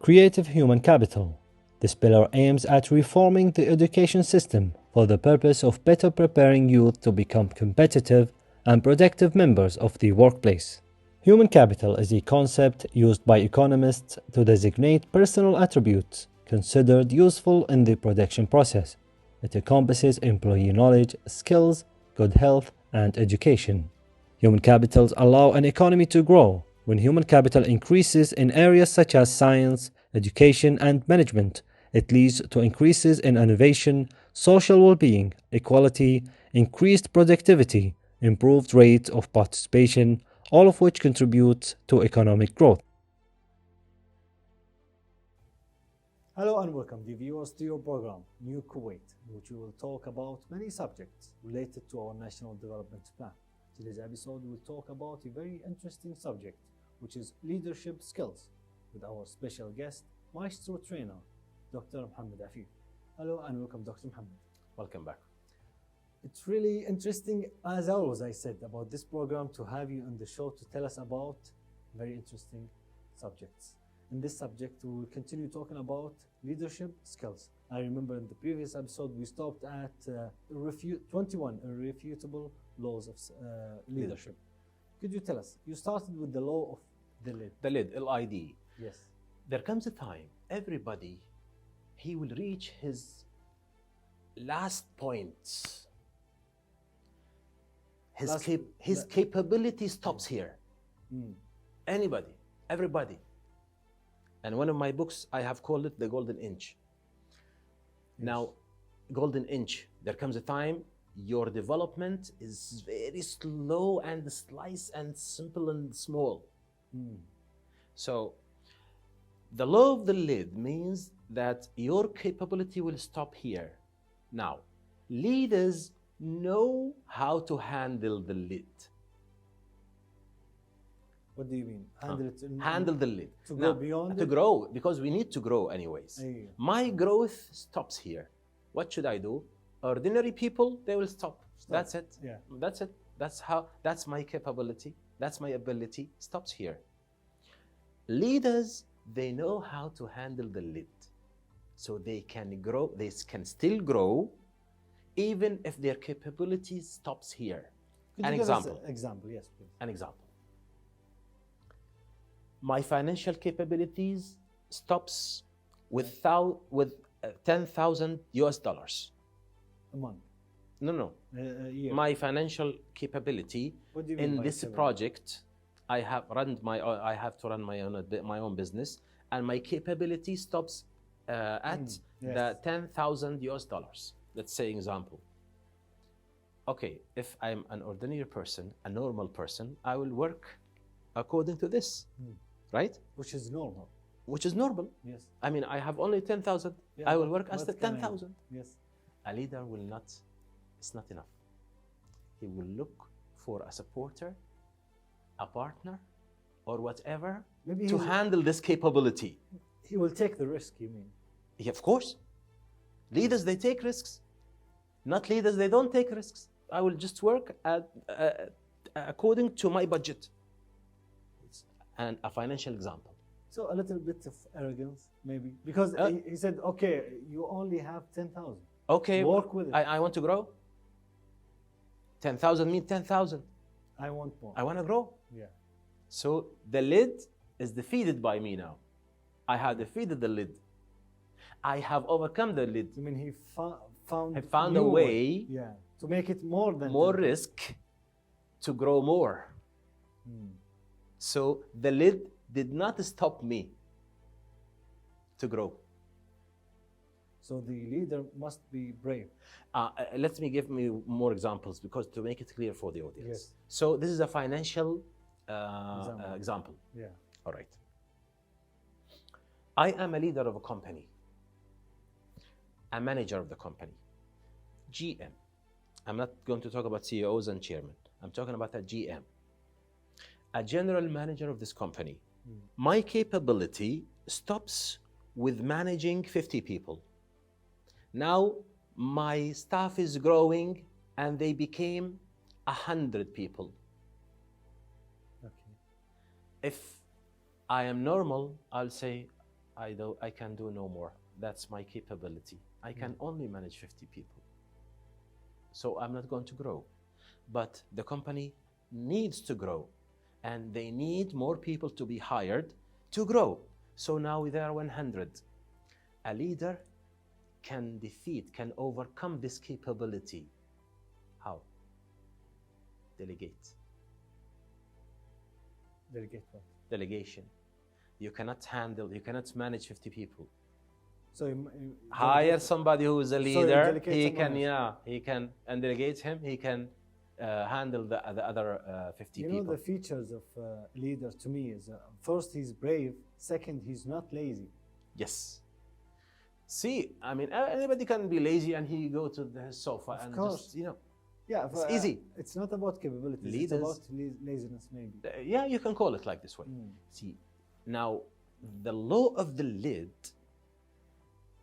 Creative human capital. This pillar aims at reforming the education system for the purpose of better preparing youth to become competitive and productive members of the workplace. Human capital is a concept used by economists to designate personal attributes considered useful in the production process. It encompasses employee knowledge, skills, good health, and education. Human capitals allow an economy to grow. When human capital increases in areas such as science, education, and management, it leads to increases in innovation, social well-being, equality, increased productivity, improved rates of participation, all of which contribute to economic growth. Hello and welcome, dear viewers, to your program, New Kuwait, in which we will talk about many subjects related to our National Development Plan. Today's episode will talk about a very interesting subject, which is leadership skills, with our special guest, Maestro Trainer, Dr. Mohammed Afif. Hello and welcome, Dr. Mohammed. Welcome back. It's really interesting, as always I said, about this program to have you on the show to tell us about very interesting subjects. In this subject, we will continue talking about leadership skills. I remember in the previous episode, we stopped at 21 irrefutable laws of leadership. Could you tell us, you started with the law of the lid. The lid, LID. Yes. There comes a time, everybody, he will reach his last point. His capability stops here. Anybody, everybody. And one of my books, I have called it the golden inch. Yes. Now, golden inch, there comes a time your development is very slow and slice and simple and small. So, the law of the lid means that your capability will stop here. Now, leaders know how to handle the lid. What do you mean? Handle the lid. To go beyond to grow, because we need to grow anyways. Yeah. My growth stops here. What should I do? Ordinary people, they will stop. That's it. Yeah. That's it. That's my capability. That's my ability. Stops here. Leaders, they know how to handle the lid. So they can grow, they can still grow, even if their capability stops here. Could you give us an example? Yes, please. An example. My financial capabilities stops with $10,000 US. A month? No. A year? My financial capability in this project, I have to run my own business, and my capability stops at the $10,000 US. Let's say example. Okay, if I'm an ordinary person, a normal person, I will work according to this, right? Which is normal. Which is normal. Yes. I mean, I have only 10,000. Yeah, I will work as the 10,000. Yes. A leader will not, it's not enough. He will look for a supporter, a partner, or whatever to handle this capability. He will take the risk, you mean? Yeah, of course. Leaders, they take risks. Not leaders, they don't take risks. I will just work according to my budget. And a financial example. So a little bit of arrogance, maybe, because he said, okay, you only have 10,000. Okay, work with it. I want to grow. 10,000 means 10,000. I want more. I want to grow. Yeah. So the lid is defeated by me now. I have defeated the lid. I have overcome the lid. I mean, he found a way to make it more than more risk to grow more. So the lid did not stop me to grow. So the leader must be brave. Let me give me more examples, because to make it clear for the audience. Yes. So this is a financial example. Yeah. All right. I am a leader of a company, a manager of the company, GM. I'm not going to talk about CEOs and chairmen. I'm talking about a GM, a general manager of this company. My capability stops with managing 50 people. Now my staff is growing and they became 100 people. Okay. If I am normal, I'll say, I can do no more. That's my capability. I can only manage 50 people. So I'm not going to grow. But the company needs to grow, and they need more people to be hired to grow. So now there are 100. A leader can overcome this capability. How? Delegate. Delegate what? Delegation. You cannot manage 50 people. So Hire somebody who is a leader. He can and delegate him. He can handle the other 50 people. You know, the features of a leader to me is first, he's brave. Second, he's not lazy. Yes. See, I mean, anybody can be lazy and he go to the sofa Of and course. just, Yeah, it's easy. It's not about capabilities. Leaders, it's about laziness, maybe. Yeah, you can call it like this way. See, now the law of the lid.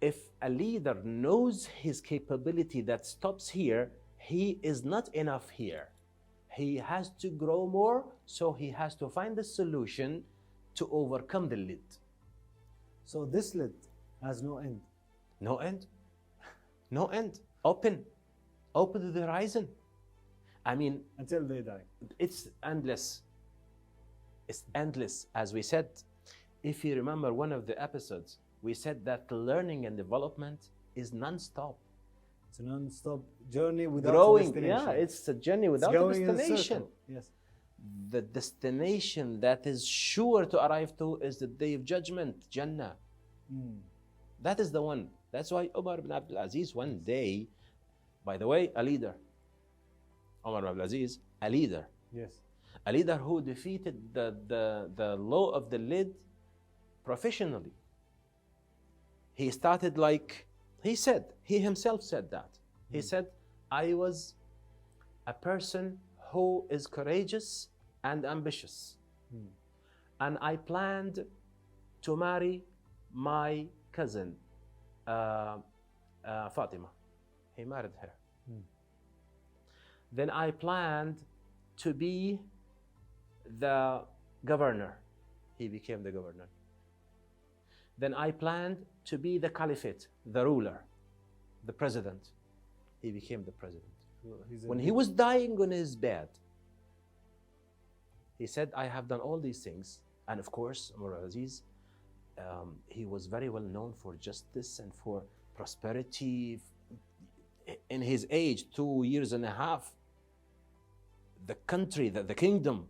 If a leader knows his capability that stops here, he is not enough here. He has to grow more, so he has to find a solution to overcome the lid. So this lid has no end. No end. No end. Open to the horizon. I mean, until they die. It's endless. It's endless. As we said, if you remember one of the episodes, we said that learning and development is non-stop. It's a non-stop journey without growing. destination. Yeah, it's a journey without a destination. Yes. The destination that is sure to arrive to is the day of judgment, Jannah. That is the one. That's why Umar ibn Abdul Aziz one day, by the way, a leader. Umar ibn Abdul Aziz, a leader. Yes. A leader who defeated the law of the lid professionally. He started like, he himself said that. He said, I was a person who is courageous and ambitious. And I planned to marry my cousin, Fatima. He married her. Then I planned to be the governor. He became the governor. Then I planned to be the caliphate, the ruler, the president. He became the president. When he was dying on his bed, he said, I have done all these things. And of course, Umar Aziz, he was very well known for justice and for prosperity. In his age, 2.5 years, the country, the kingdom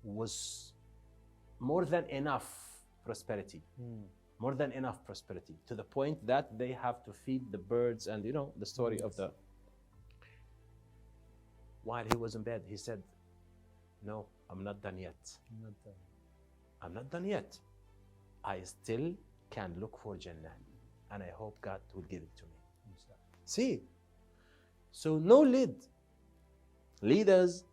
was more than enough prosperity. More than enough prosperity, to the point that they have to feed the birds, and the story of the. While he was in bed, he said, no, I'm not done yet. I'm not done yet. I still can look for Jannah, and I hope God will give it to me. See, so no lid. Leaders,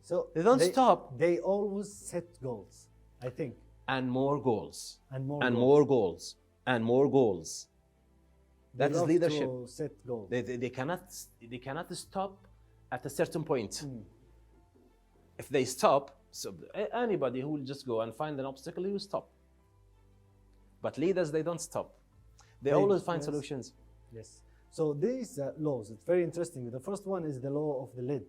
so they don't stop. They always set goals, I think. And more goals. And more goals. And more goals. That is leadership. To set goals. They cannot stop at a certain point. If they stop, so anybody who will just go and find an obstacle, he will stop. But leaders, they don't stop. They always find solutions. Yes. So these laws, it's very interesting. The first one is the law of the lid.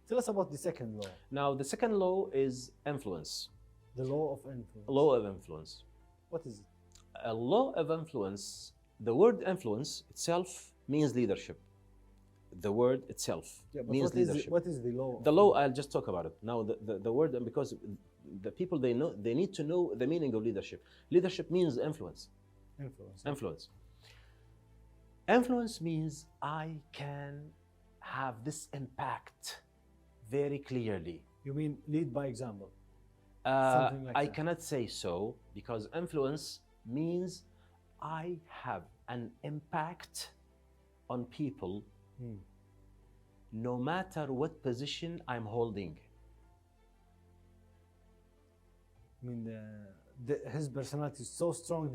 Tell us about the second law. Now, the second law is influence. The law of influence. Law of influence. What is it? A law of influence, the word influence itself means leadership. The word itself means leadership. What is the law? The law, I'll just talk about it. Now, the word, because the people, they need to know the meaning of leadership. Leadership means influence. Influence. Influence means I can have this impact very clearly. You mean lead by example? I cannot say so, because influence means I have an impact on people no matter what position I'm holding. I mean, his personality is so strong,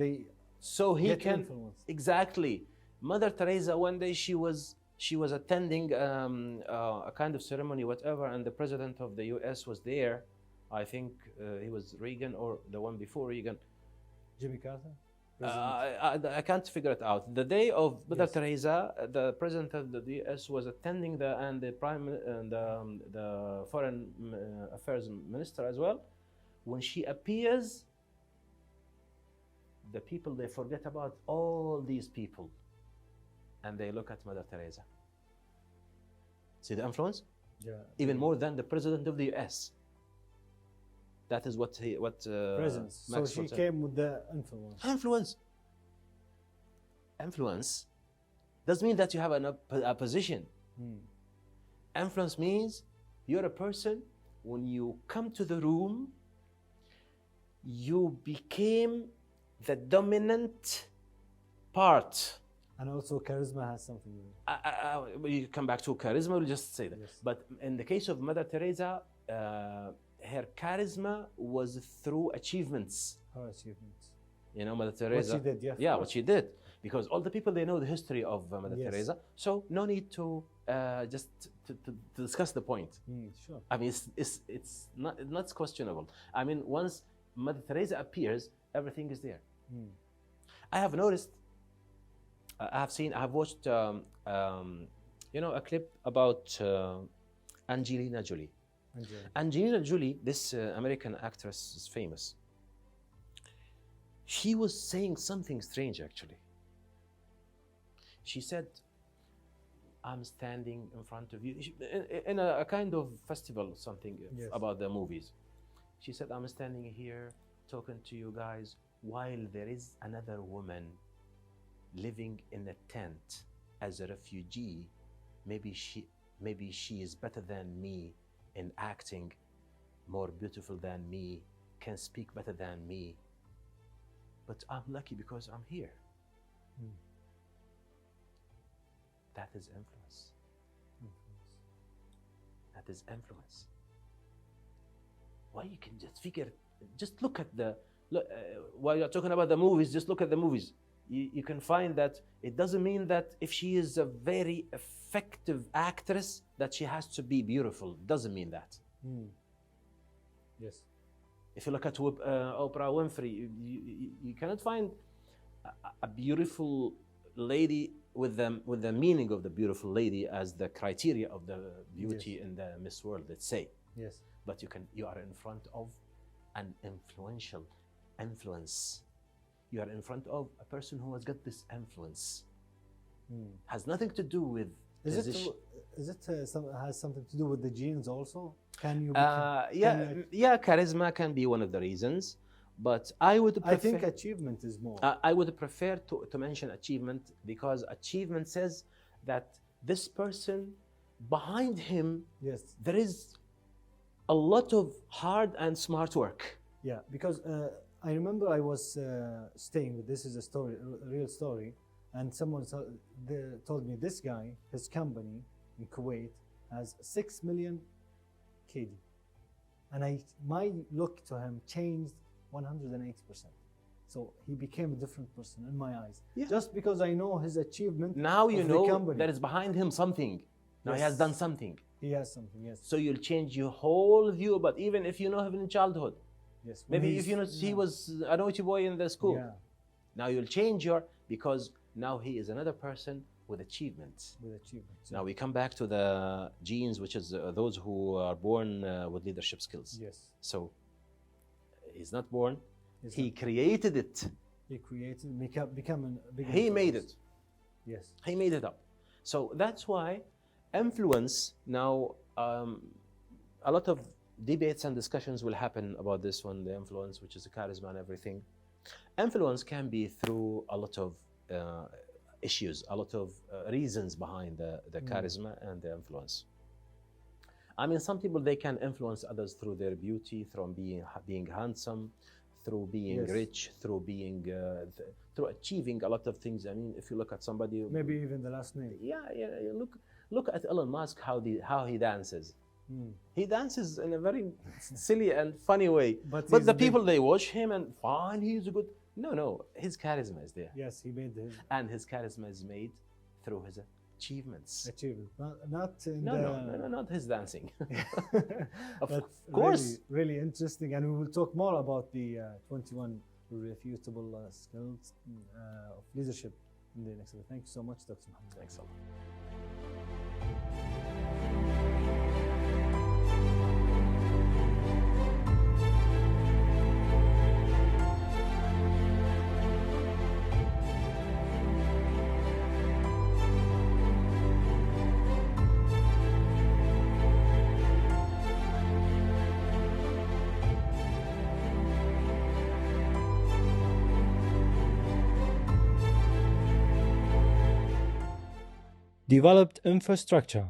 so he can influence. Exactly. Mother Teresa, one day she was attending a kind of ceremony, whatever, and the president of the US was there. I think he was Reagan or the one before Reagan. Jimmy Carter? I can't figure it out. The day of Mother Yes. Teresa, the president of the U.S. was attending and the the foreign affairs minister as well. When she appears, the people, they forget about all these people, and they look at Mother Teresa. See the influence? Yeah. Even more than the president of the U.S. That is what Presence. So Maxwell she said. came with the influence. Influence doesn't mean that you have a position. Influence means you're a person, when you come to the room, you became the dominant part. And also charisma has something to do. You come back to charisma, we'll just say that. Yes. But in the case of Mother Teresa, her charisma was through achievements. Her achievements. You know, Mother Teresa. What she did, yeah. Yeah, what she did. Because all the people, they know the history of Mother Yes. Teresa. So no need to just to discuss the point. Sure. I mean, it's not questionable. I mean, once Mother Teresa appears, everything is there. I have noticed, I have watched, you know, a clip about Angelina Jolie. Angelina Jolie, this American actress, is famous. She was saying something strange, actually. She said, I'm standing in front of you, in a kind of festival, something Yes. about the movies. She said, I'm standing here talking to you guys while there is another woman living in a tent as a refugee. Maybe she is better than me in acting, more beautiful than me, can speak better than me. But I'm lucky because I'm here. That is influence. That is influence. Why you can just figure, just look at while you're talking about the movies, just look at the movies. You can find that it doesn't mean that if she is a very effective actress that she has to be beautiful. Doesn't mean that. Yes. If you look at Oprah Winfrey, you cannot find a beautiful lady with the meaning of the beautiful lady as the criteria of the beauty Yes. in the Miss World, let's say. Yes. But you are in front of an influential influence. You are in front of a person who has got this influence. Has nothing to do with position. Is it has something to do with the genes also? Can you? Yeah, charisma can be one of the reasons, but I would prefer, I think achievement is more. I would prefer to mention achievement, because achievement says that this person, behind him, Yes. there is a lot of hard and smart work. Yeah, because I remember I was staying with, this is a story, a real story, and someone told me this guy, his company in Kuwait has 6 million KD, and my look to him changed 180%. So he became a different person in my eyes, Yeah. just because I know his achievement. Now you of the know company. there is behind him something. Now he has Yes. done something. He has something. Yes. So you'll change your whole view. But even if you know him in childhood, Yes. When maybe if he's- you know he was a naughty boy in the school, Yeah. now you'll change because now he is another person with achievements. With achievement. Now we come back to the genes, which is those who are born with leadership skills. Yes. So he's not born; Yes, he created it. he created, become a big. He made influence. it. Yes. He made it up. So that's why influence now, a lot of debates and discussions will happen about this one, the influence, which is the charisma and everything. Influence can be through a lot of issues, a lot of reasons behind the charisma and the influence. I mean, some people, they can influence others through their beauty, through being handsome, through being Yes. rich, through being through achieving a lot of things. I mean, if you look at somebody, Maybe even the last name. yeah, look at Elon Musk, how he dances. He dances in a very silly and funny way. But But he's the a big- people, they watch him and fine, he's a good. No, his charisma is there, Yes, he made his and his charisma is made through his achievements. achievement. Not in No, not his dancing. Of That's course. really, really interesting, and we will talk more about the 21 irrefutable skills of leadership in the next level. Thank you so much, Dr. Mohammed. Thanks a lot. Developed infrastructure.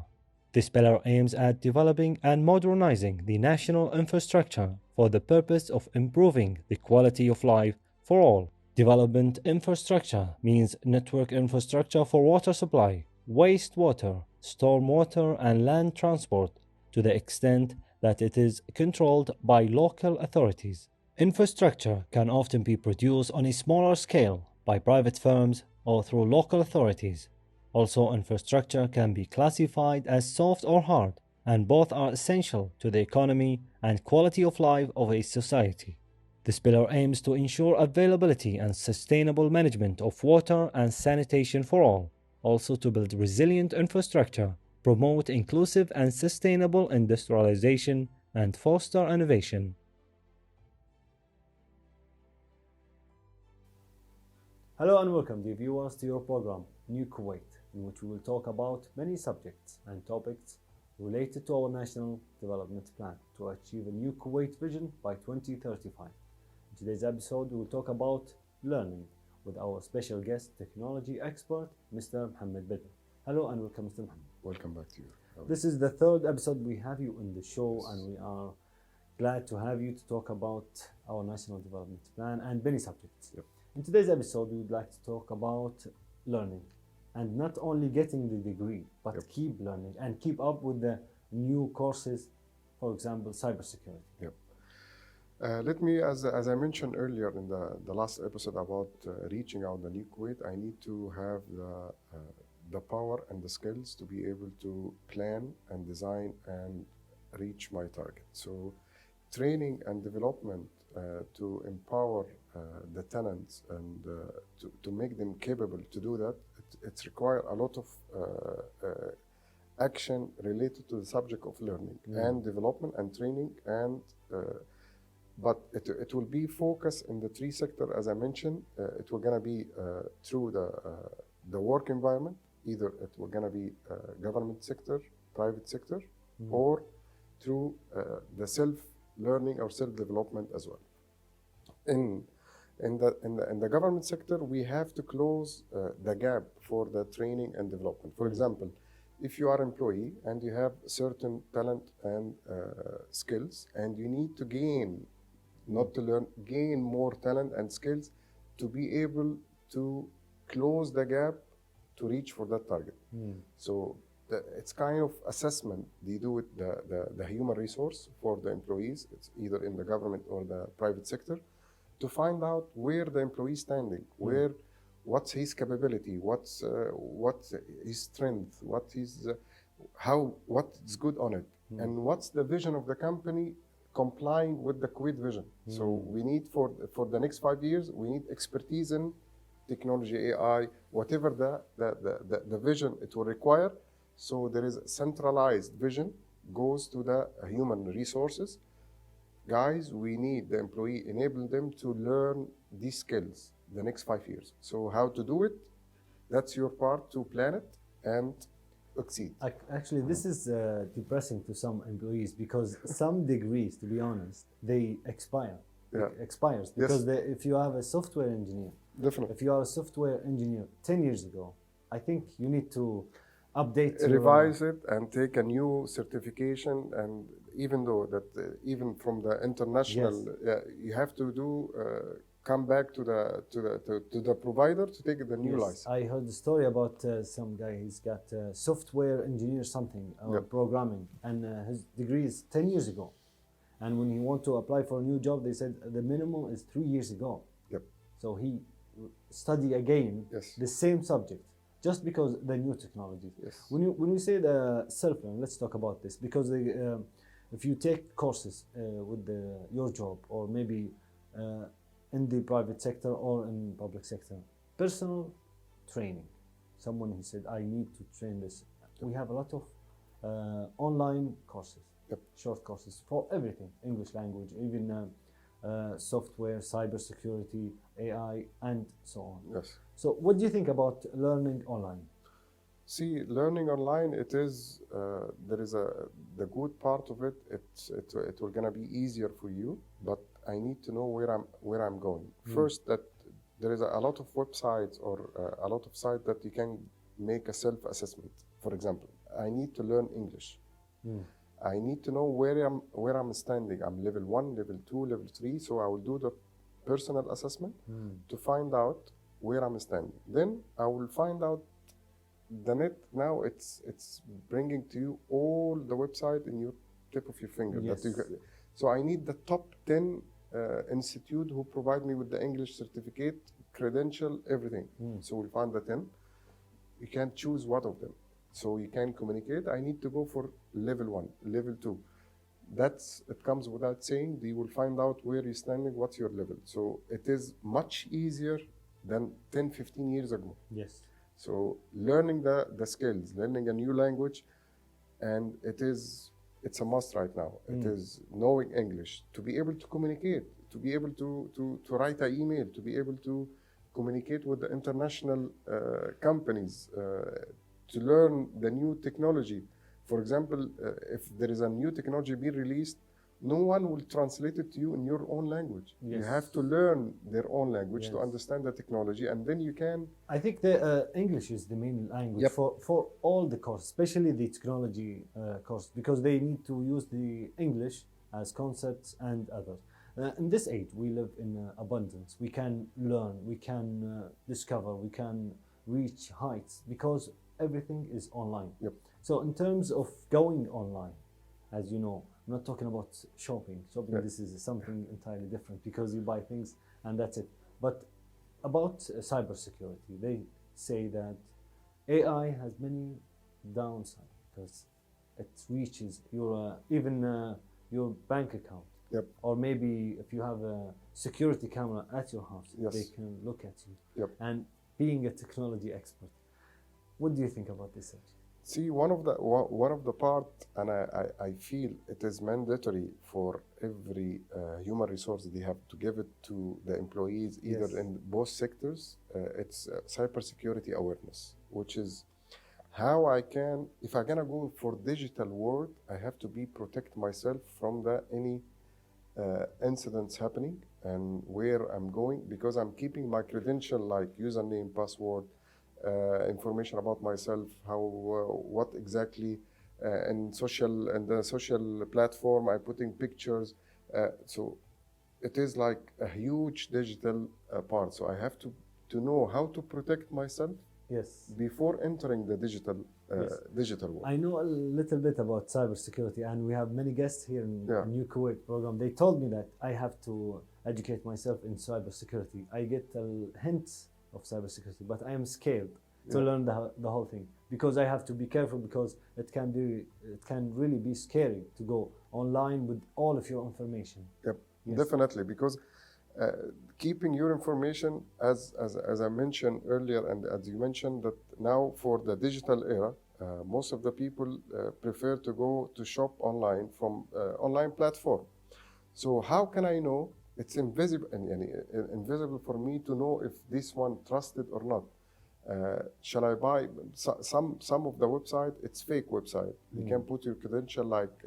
This pillar aims at developing and modernizing the national infrastructure for the purpose of improving the quality of life for all. Development infrastructure means network infrastructure for water supply, wastewater, stormwater, and land transport to the extent that it is controlled by local authorities. Infrastructure can often be produced on a smaller scale by private firms or through local authorities. Also, infrastructure can be classified as soft or hard, and both are essential to the economy and quality of life of a society. This pillar aims to ensure availability and sustainable management of water and sanitation for all, also to build resilient infrastructure, promote inclusive and sustainable industrialization, and foster innovation. Hello and welcome, dear viewers, to your program, New Kuwait, in which we will talk about many subjects and topics related to our National Development Plan to achieve a new Kuwait vision by 2035. In today's episode, we will talk about learning with our special guest, technology expert, Mr. Mohammed Badr. Hello and welcome, Mr. Mohammed. Welcome back to you. This is the third episode we have you in the show, and we are glad to have you to talk about our National Development Plan and many subjects. Yep. In today's episode, we would like to talk about learning, and not only getting the degree, but Yep. keep learning and keep up with the new courses, for example, cybersecurity. Yep. Let me, as I mentioned earlier in the last episode about reaching out the new Kuwait, I need to have the power and the skills to be able to plan and design and reach my target. So training and development to empower the talents and to make them capable to do that, it's require a lot of action related to the subject of learning and development and training, and but it will be focused in the three sectors as I mentioned. It will gonna be through the work environment, either it will gonna be government sector, private sector, or through the self-learning or self-development as well. In the government sector, we have to close the gap for the training and development. For example, if you are an employee and you have certain talent and skills, and you need to gain, not to learn, gain more talent and skills to be able to close the gap to reach for that target. So it's kind of assessment they do with the human resource for the employees. It's either in the government or the private sector, to find out where the employee is standing, what's his capability, what's his strength, what's good on it, and what's the vision of the company complying with the Kuwait vision. So we need for the next 5 years, we need expertise in technology, AI, whatever the vision it will require. So there is a centralized vision, goes to the human resources. Guys, we need the employee, enable them to learn these skills the next 5 years. So how to do it, that's your part to plan it and exceed. Actually, this is depressing to some employees, because some degrees, to be honest, they expire. Yeah. It expires because if you have a software engineer, Definitely. if you are a software engineer 10 years ago, I think you need to update, revise it and take a new certification. And even though that even from the international, you have to do come back to the provider to take the new license. I heard the story about some guy. He's got software engineer something or programming, and his degree is 10 years ago. And when he want to apply for a new job, they said the minimum is 3 years ago. Yep. So he study again the same subject, just because the new technology. Yes. When you say the self-learning, let's talk about this, because if you take courses with your job, or maybe in the private sector or in public sector. Personal training. Someone who said, I need to train this. We have a lot of online courses, short courses for everything, English language, even software, cybersecurity, AI, and so on. Yes. So what do you think about learning online? See, learning online, it is there is the good part of it. It will gonna be easier for you, but I need to know where I'm going. First, that there is a lot of websites or a lot of sites that you can make a self-assessment. For example, I need to learn English. I need to know where I'm standing. I'm level 1, level 2, level 3. So I will do the personal assessment to find out where I'm standing. Then I will find out the net. Now it's bringing to you all the website in your tip of your finger. Yes. So I need the top 10 institute who provide me with the English certificate, credential, everything. So we'll find the 10. You can choose one of them. So you can communicate. I need to go for level 1, level 2. It comes without saying. You will find out where you're standing, what's your level. So it is much easier than 10, 15 years ago. Yes. So learning the skills, learning a new language, and it's a must right now. It is knowing English, to be able to communicate, to be able to write an email, to be able to communicate with the international companies, to learn the new technology. For example, if there is a new technology being released, no one will translate it to you in your own language. Yes. You have to learn their own language to understand the technology, and then you can. I think the English is the main language for all the courses, especially the technology course, because they need to use the English as concepts and others. In this age, we live in abundance. We can learn, we can discover, we can reach heights because everything is online. So in terms of going online, as you know, I'm not talking about shopping. This is something entirely different because you buy things and that's it. But about cybersecurity, they say that AI has many downsides because it reaches your your bank account. Or maybe if you have a security camera at your house, they can look at you. And being a technology expert, what do you think about this subject? See, one of the part, and I feel it is mandatory for every human resource. They have to give it to the employees, either in both sectors. It's cybersecurity awareness, which is how I can, if I'm gonna go for digital world, I have to protect myself from any incidents happening and where I'm going, because I'm keeping my credential like username, password, information about myself, what exactly, and the social platform I'm putting pictures. So it is like a huge digital part. So I have to know how to protect myself before entering the digital world. I know a little bit about cybersecurity, and we have many guests here in the New Kuwait program. They told me that I have to educate myself in cybersecurity. I get a hint of cybersecurity, but I am scared to learn the whole thing because I have to be careful, because it can really be scary to go online with all of your information. Definitely, because keeping your information, as I mentioned earlier, and as you mentioned, that now for the digital era, most of the people prefer to go to shop online from online platform. So how can I know? It's invisible for me to know if this one trusted or not. Shall I buy some of the website? It's fake website. You can put your credential like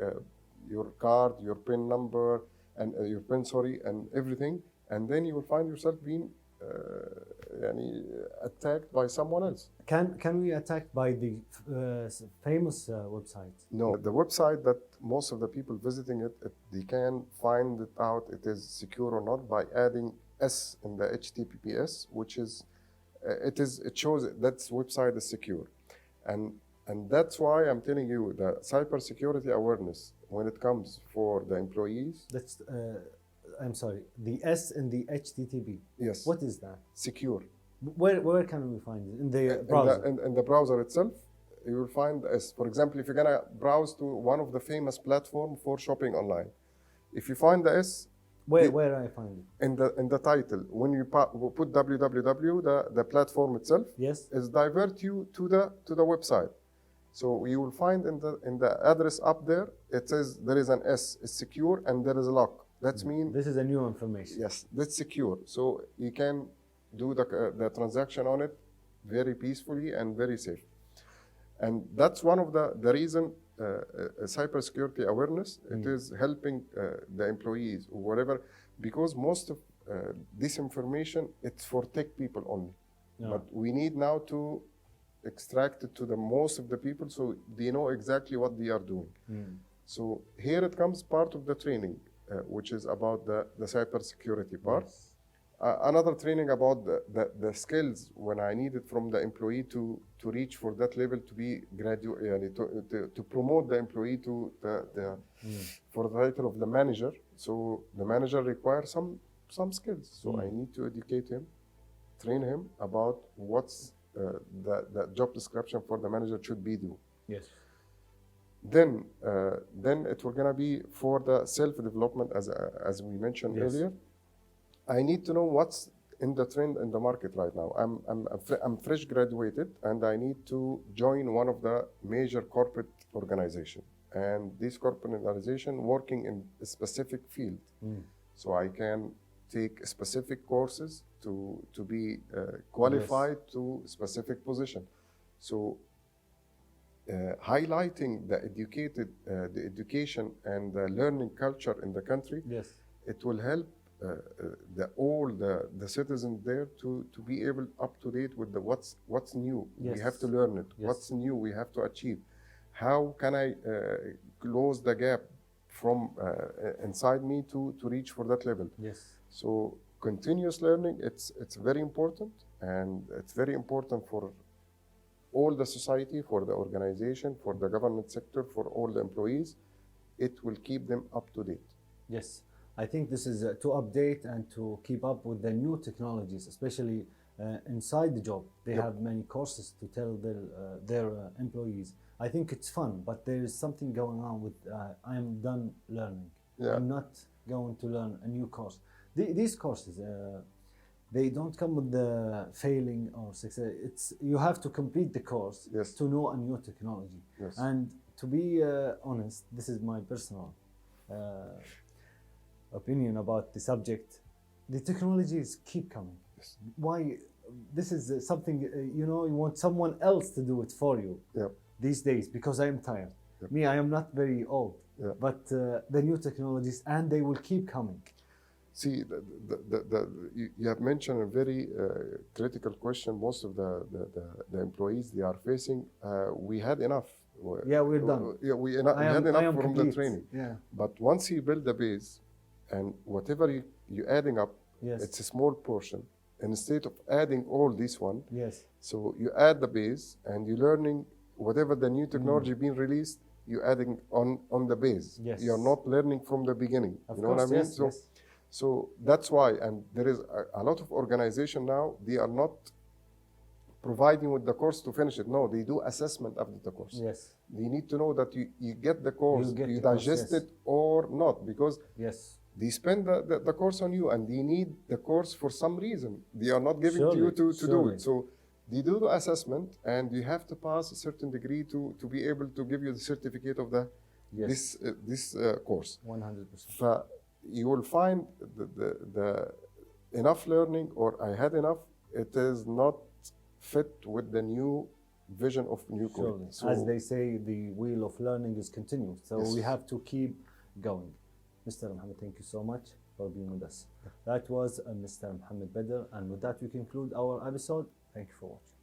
your card, your PIN number, and your PIN, and everything, and then you will find yourself being attacked by someone else. Can we attack by the famous website? No, the website that most of the people visiting it, they can find it out it is secure or not by adding S in the HTTPS, which is it shows that website is secure, and that's why I'm telling you the cybersecurity awareness when it comes for the employees. That's I'm sorry, the S in the HTTP. Yes. What is that? Secure. Where can we find it? In the browser? In the browser itself, you will find S. For example, if you're gonna browse to one of the famous platforms for shopping online, if you find the S, Where I find it? In the title, when you put www, the platform itself Yes. is divert you to the website. So you will find in the address up there, it says there is an S, it's secure, and there is a lock. That's mean This is a new information. yes, that's secure. So you can do the transaction on it very peacefully and very safe. And that's one of the reason cybersecurity awareness, it is helping the employees or whatever, because most of this information, it's for tech people only. Yeah. But we need now to extract it to the most of the people so they know exactly what they are doing. So here it comes part of the training, which is about the cybersecurity part. Yes. Another training about the skills when I needed from the employee to reach for that level to be graduate, to promote the employee to for the title of the manager. So the manager requires some skills. So I need to educate him, train him about what's the job description for the manager should be do. Yes. Then it will gonna be for the self-development as we mentioned earlier. I need to know what's in the trend in the market right now. I'm fresh graduated and I need to join one of the major corporate organization. And this corporate organization working in a specific field. So I can take specific courses to be qualified to specific position. So highlighting the education and the learning culture in the country, it will help all the citizens there to be able up to date with what's new. We have to learn it. What's new we have to achieve. How can I close the gap from inside me to reach for that level? So continuous learning, it's very important, and it's very important for all the society, for the organization, for the government sector, for all the employees. It will keep them up to date. Yes. I think this is to update and to keep up with the new technologies, especially inside the job. They have many courses to tell their employees. I think it's fun, but there is something going on with I am done learning. I'm not going to learn a new course. These courses, they don't come with the failing or success. It's you have to complete the course to know a new technology. And to be honest, this is my personal opinion about the subject. The technologies keep coming. Why? This is something, you want someone else to do it for you these days, because I am tired. Me, I am not very old, but the new technologies, and they will keep coming. See, you have mentioned a very critical question. Most of the employees they are facing, we had enough. We're done. We had enough from the training. But once you build the base, and whatever you adding up, it's a small portion. Instead of adding all this one, so you add the base and you're learning whatever the new technology being released, you're adding on the base. You're not learning from the beginning. You know what I mean? So that's why, and there is a lot of organization now, they are not providing with the course to finish it. No, they do assessment after the course. They need to know that you get the course, you digest it or not, because they spend the course on you and they need the course for some reason. They are not giving to you to do it. So they do the assessment and you have to pass a certain degree to be able to give you the certificate of this course. 100%. You will find the enough learning, or I had enough, it is not fit with the new vision of new code. So, as they say, the wheel of learning is continuous. So we have to keep going. Mr. Mohammed, thank you so much for being with us. That was Mr. Mohammed Badr, and with that we conclude our episode. Thank you for watching.